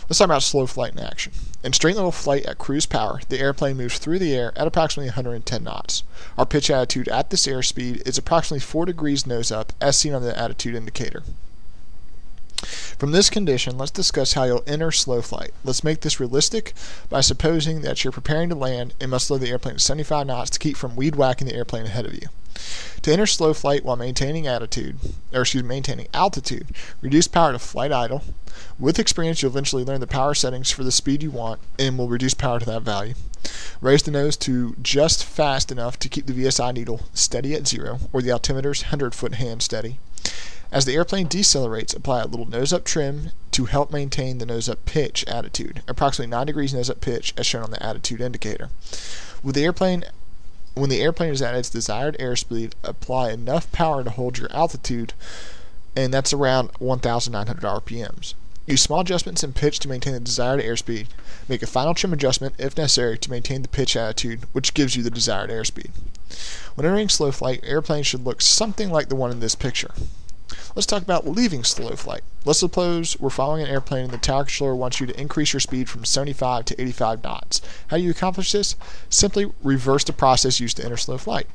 Let's talk about slow flight in action. In straight level flight at cruise power, the airplane moves through the air at approximately 110 knots. Our pitch attitude at this airspeed is approximately 4 degrees nose up, as seen on the attitude indicator. From this condition, let's discuss how you'll enter slow flight. Let's make this realistic by supposing that you're preparing to land and must slow the airplane to 75 knots to keep from weed whacking the airplane ahead of you. To enter slow flight while maintaining altitude, reduce power to flight idle. With experience, you'll eventually learn the power settings for the speed you want and will reduce power to that value. Raise the nose to just fast enough to keep the VSI needle steady at 0 or the altimeter's 100-foot hand steady. As the airplane decelerates, apply a little nose-up trim to help maintain the nose-up pitch attitude, approximately 9 degrees nose-up pitch as shown on the attitude indicator. When the airplane is at its desired airspeed, apply enough power to hold your altitude, and that's around 1,900 RPMs. Use small adjustments in pitch to maintain the desired airspeed. Make a final trim adjustment, if necessary, to maintain the pitch attitude, which gives you the desired airspeed. When entering slow flight, your airplane should look something like the one in this picture. Let's talk about leaving slow flight. Let's suppose we're following an airplane and the tower controller wants you to increase your speed from 75 to 85 knots. How do you accomplish this? Simply reverse the process used to enter slow flight.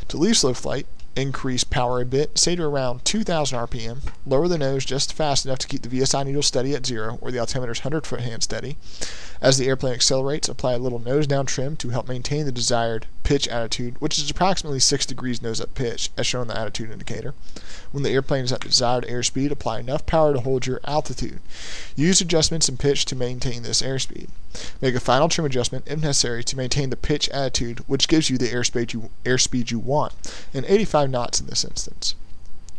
To leave slow flight, increase power a bit, say to around 2,000 RPM, lower the nose just fast enough to keep the VSI needle steady at 0 or the altimeter's 100-foot hand steady. As the airplane accelerates, apply a little nose down trim to help maintain the desired pitch attitude, which is approximately 6 degrees nose up pitch, as shown on the attitude indicator. When the airplane is at desired airspeed, apply enough power to hold your altitude. Use adjustments in pitch to maintain this airspeed. Make a final trim adjustment, if necessary, to maintain the pitch attitude, which gives you the airspeed you want, and 85 knots in this instance.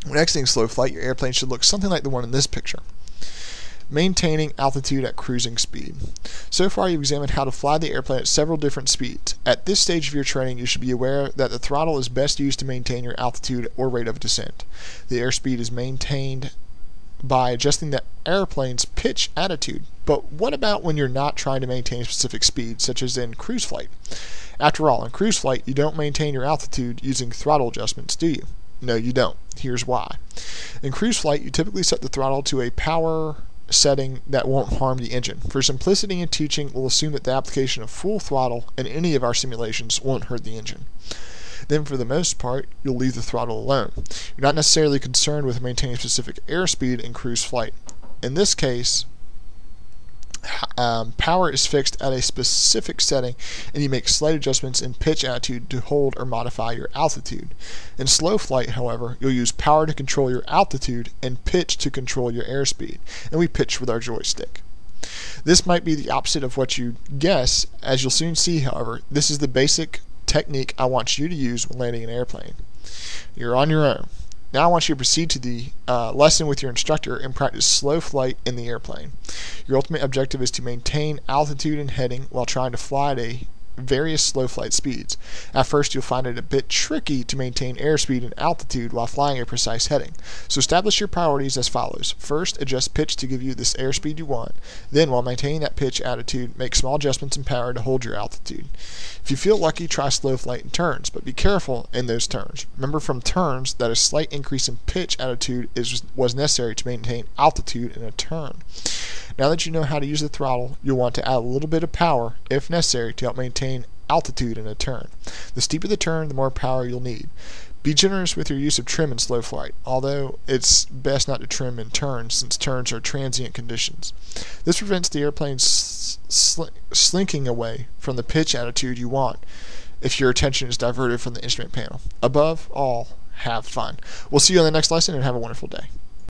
When exiting slow flight, your airplane should look something like the one in this picture. Maintaining altitude at cruising speed. So far, you've examined how to fly the airplane at several different speeds. At this stage of your training, you should be aware that the throttle is best used to maintain your altitude or rate of descent. The airspeed is maintained by adjusting the airplane's pitch attitude. But what about when you're not trying to maintain a specific speed, such as in cruise flight? After all, in cruise flight, you don't maintain your altitude using throttle adjustments, do you? No, you don't. Here's why. In cruise flight, you typically set the throttle to a power setting that won't harm the engine. For simplicity in teaching, we'll assume that the application of full throttle in any of our simulations won't hurt the engine. Then for the most part, you'll leave the throttle alone. You're not necessarily concerned with maintaining specific airspeed in cruise flight. In this case, power is fixed at a specific setting, and you make slight adjustments in pitch attitude to hold or modify your altitude. In slow flight, however, you'll use power to control your altitude and pitch to control your airspeed, and we pitch with our joystick. This might be the opposite of what you guess. As you'll soon see, however, this is the basic technique I want you to use when landing an airplane. You're on your own. Now I want you to proceed to the lesson with your instructor and practice slow flight in the airplane. Your ultimate objective is to maintain altitude and heading while trying to fly at various slow flight speeds. At first, you'll find it a bit tricky to maintain airspeed and altitude while flying a precise heading. So establish your priorities as follows. First, adjust pitch to give you this airspeed you want. Then, while maintaining that pitch attitude, make small adjustments in power to hold your altitude. If you feel lucky, try slow flight in turns, but be careful in those turns. Remember from turns that a slight increase in pitch attitude was necessary to maintain altitude in a turn. Now that you know how to use the throttle, you'll want to add a little bit of power, if necessary, to help maintain altitude in a turn. The steeper the turn, the more power you'll need. Be generous with your use of trim in slow flight, although it's best not to trim in turns, since turns are transient conditions. This prevents the airplane slinking away from the pitch attitude you want if your attention is diverted from the instrument panel. Above all, have fun. We'll see you on the next lesson, and have a wonderful day.